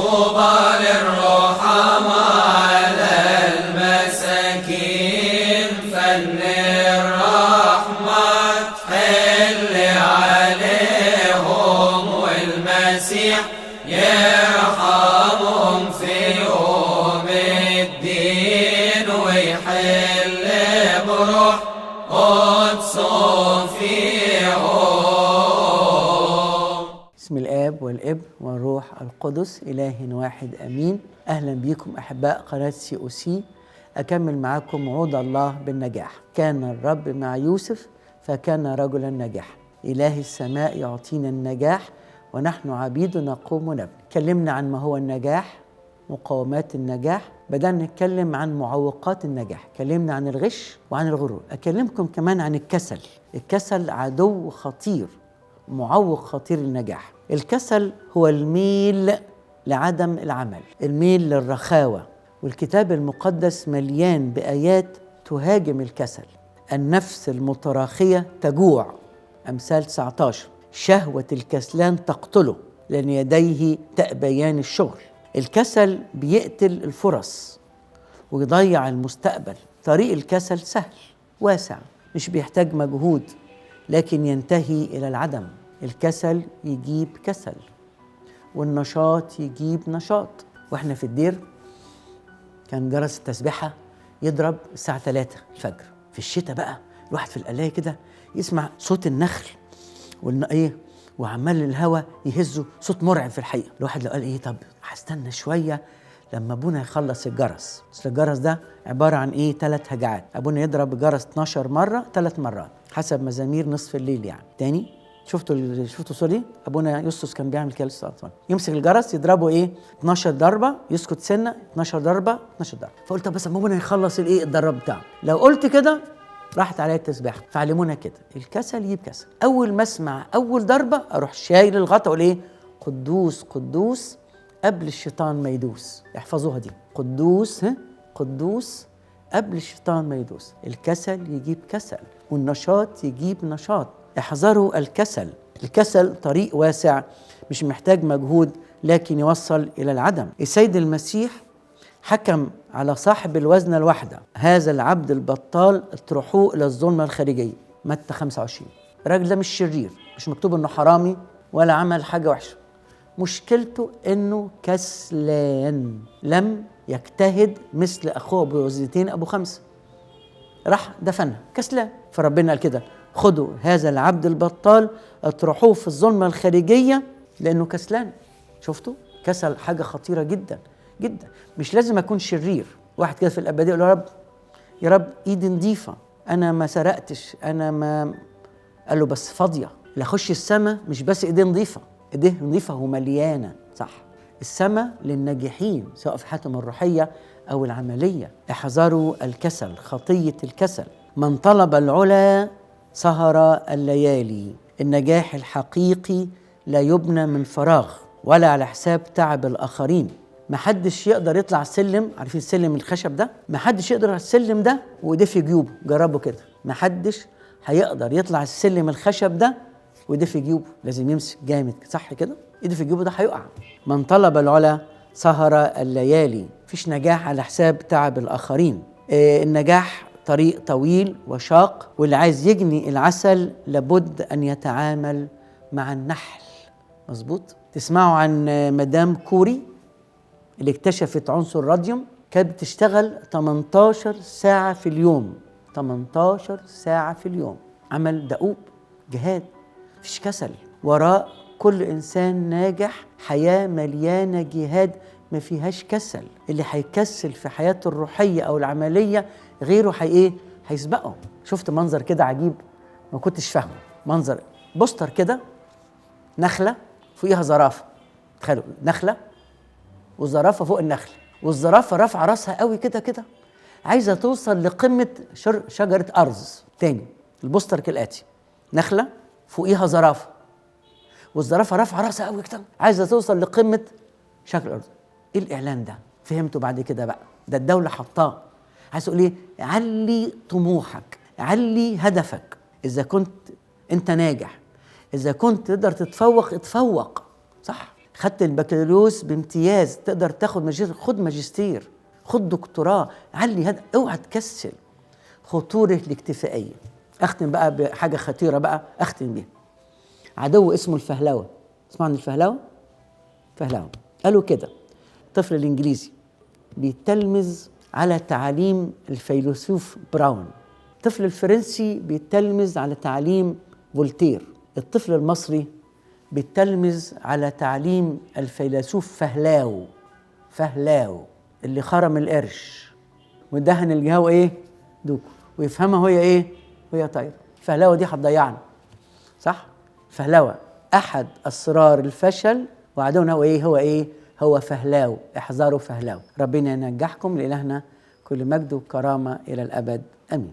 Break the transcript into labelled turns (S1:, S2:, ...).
S1: طوبى للرحماء المساكين فن الرحمة حل عليهم والمسيح يرحمهم في يوم الدين ويحل بروح قدسه فيهم.
S2: بسم الآب والابن والروح القدس إله واحد أمين. أهلا بكم أحباء قناة COC. أكمل معكم وعود الله بالنجاح. كان الرب مع يوسف فكان رجلا ناجحا. إله السماء يعطينا النجاح ونحن عبيد نقوم ونبني. اتكلمنا عن ما هو النجاح، مقومات النجاح، بدأنا نتكلم عن معوقات النجاح، اتكلمنا عن الغش وعن الغرور. أكلمكم كمان عن الكسل. الكسل عدو خطير، معوق خطير للنجاح. الكسل هو الميل لعدم العمل، الميل للرخاوة، والكتاب المقدس مليان بآيات تهاجم الكسل. النفس المتراخية تجوع، أمثال 19. شهوة الكسلان تقتله لأن يديه تأبيان الشغل. الكسل بيقتل الفرص ويضيع المستقبل. طريق الكسل سهل واسع، مش بيحتاج مجهود، لكن ينتهي إلى العدم. الكسل يجيب كسل والنشاط يجيب نشاط. واحنا في الدير كان جرس التسبيحة يضرب الساعة 3 الفجر. في الشتاء بقى الواحد في القلاية كده يسمع صوت النخل وعمال الهوا يهزه، صوت مرعب في الحقيقة. الواحد لو قال طب هستنى شوية لما ابونا يخلص الجرس. اصل الجرس ده عبارة عن 3 هجعات. ابونا يضرب الجرس 12 مرة 3 مرات حسب مزامير نصف الليل يعني. تاني شفتوا سوري ابونا يوستوس كان بيعمل كده لسه. يمسك الجرس يضربه 12 ضربه، يسكت سنه، 12 ضربه 12 ضربه. فقلت طب بس ابونا يخلص الضرب بتاعه. لو قلت كده راحت عليا التسبيحه. فعلمونا كده، الكسل يجيب كسل. اول ما اسمع اول ضربه اروح شايل الغطا اقول قدوس قدوس قبل الشيطان ما يدوس. احفظوها دي، قدوس قدوس قبل الشيطان ما يدوس. الكسل يجيب كسل والنشاط يجيب نشاط. احذروا الكسل. الكسل طريق واسع مش محتاج مجهود لكن يوصل إلى العدم. السيد المسيح حكم على صاحب الوزنة الواحدة، هذا العبد البطال اطرحوه إلى الظلمة الخارجية، متى 25. الراجل ده مش شرير، مش مكتوب إنه حرامي ولا عمل حاجة وحشة. مشكلته إنه كسلان، لم يجتهد مثل أخوه أبو وزنتين أبو 5، راح دفنها كسلان. فربنا قال كده، خدوا هذا العبد البطال اطرحوه في الظلمة الخارجية لأنه كسلان. شفتوا؟ كسل حاجة خطيرة جدا جدا. مش لازم أكون شرير. واحد كده في الأبدية يقول يا رب إيدي نظيفة، أنا ما سرقتش، أنا ما. قال له بس فاضية. اللي أخش السماء مش بس إيديه نظيفة، إيديه نظيفة ومليانة. صح، السماء للناجحين سواء في حياتهم الروحية أو العملية. احذروا الكسل، خطية الكسل. من طلب العلا سهر الليالي. النجاح الحقيقي لا يبنى من فراغ ولا على حساب تعب الآخرين. محدش يقدر يطلع السلم، عارفين السلم الخشب ده؟ محدش يقدر السلم ده وإيديه في جيوبه. جربوا كده، محدش هيقدر يطلع السلم الخشب ده وإيديه في جيوبه. لازم يمسك جامد، صح كده؟ إيده في جيوبه ده هيقع. من طلب العلا سهر الليالي. مفيش نجاح على حساب تعب الآخرين. النجاح طريق طويل وشاق، واللي عايز يجني العسل لابد أن يتعامل مع النحل. مظبوط؟ تسمعوا عن مدام كوري اللي اكتشفت عنصر الراديوم؟ كانت بتشتغل 18 ساعة في اليوم، 18 ساعة في اليوم. عمل دؤوب، جهاد، مفيش كسل. وراء كل إنسان ناجح حياة مليانة جهاد ما فيهاش كسل. اللي هيكسل في حياته الروحية أو العملية غيره هيسبقه. شفت منظر كده عجيب ما كنتش فاهمه. منظر بوستر كده، نخلة فوقيها زرافة. تخيلوا نخلة والزرافة فوق النخلة، والزرافة رافعة راسها قوي كده كده عايزة توصل لقمة شجرة أرز. تاني البوستر كالآتي، نخلة فوقيها زرافة والزرافة رافعة راسها قوي كده عايزة توصل لقمة شجرة الأرز. ايه الإعلان ده؟ فهمتوا بعد كده بقى؟ ده الدولة حطاه. عايز اقول علي طموحك، علي هدفك. اذا كنت انت ناجح، اذا كنت تقدر تتفوق اتفوق، صح؟ خدت البكالوريوس بامتياز، تقدر تاخد ماجستير، خد ماجستير، خد دكتوراه، علي هذا، اوعى تكسل. خطورة الاكتفائية. اختم بقى بحاجة خطيرة بقى، اختم بيها. عدو اسمه الفهلوة. اسمع عن الفهلوة؟ فهلوة قالوا كده، الطفل الانجليزي بيتلمذ على تعاليم الفيلسوف براون، الطفل الفرنسي بيتلمذ على تعليم فولتير، الطفل المصري بيتلمذ على تعليم الفيلسوف فهلاو اللي خرم القرش ودهن الجهو ايه؟ دوكو، ويفهمها وهي ايه؟ وهي طايره. فهلاوه دي هتضيعنا، صح؟ فهلاوه احد اسرار الفشل، وعدونا هو ايه؟ هو فهلاو. احذروا فهلاو. ربنا ينجحكم. لإلهنا كل مجد وكرامه الى الابد، امين.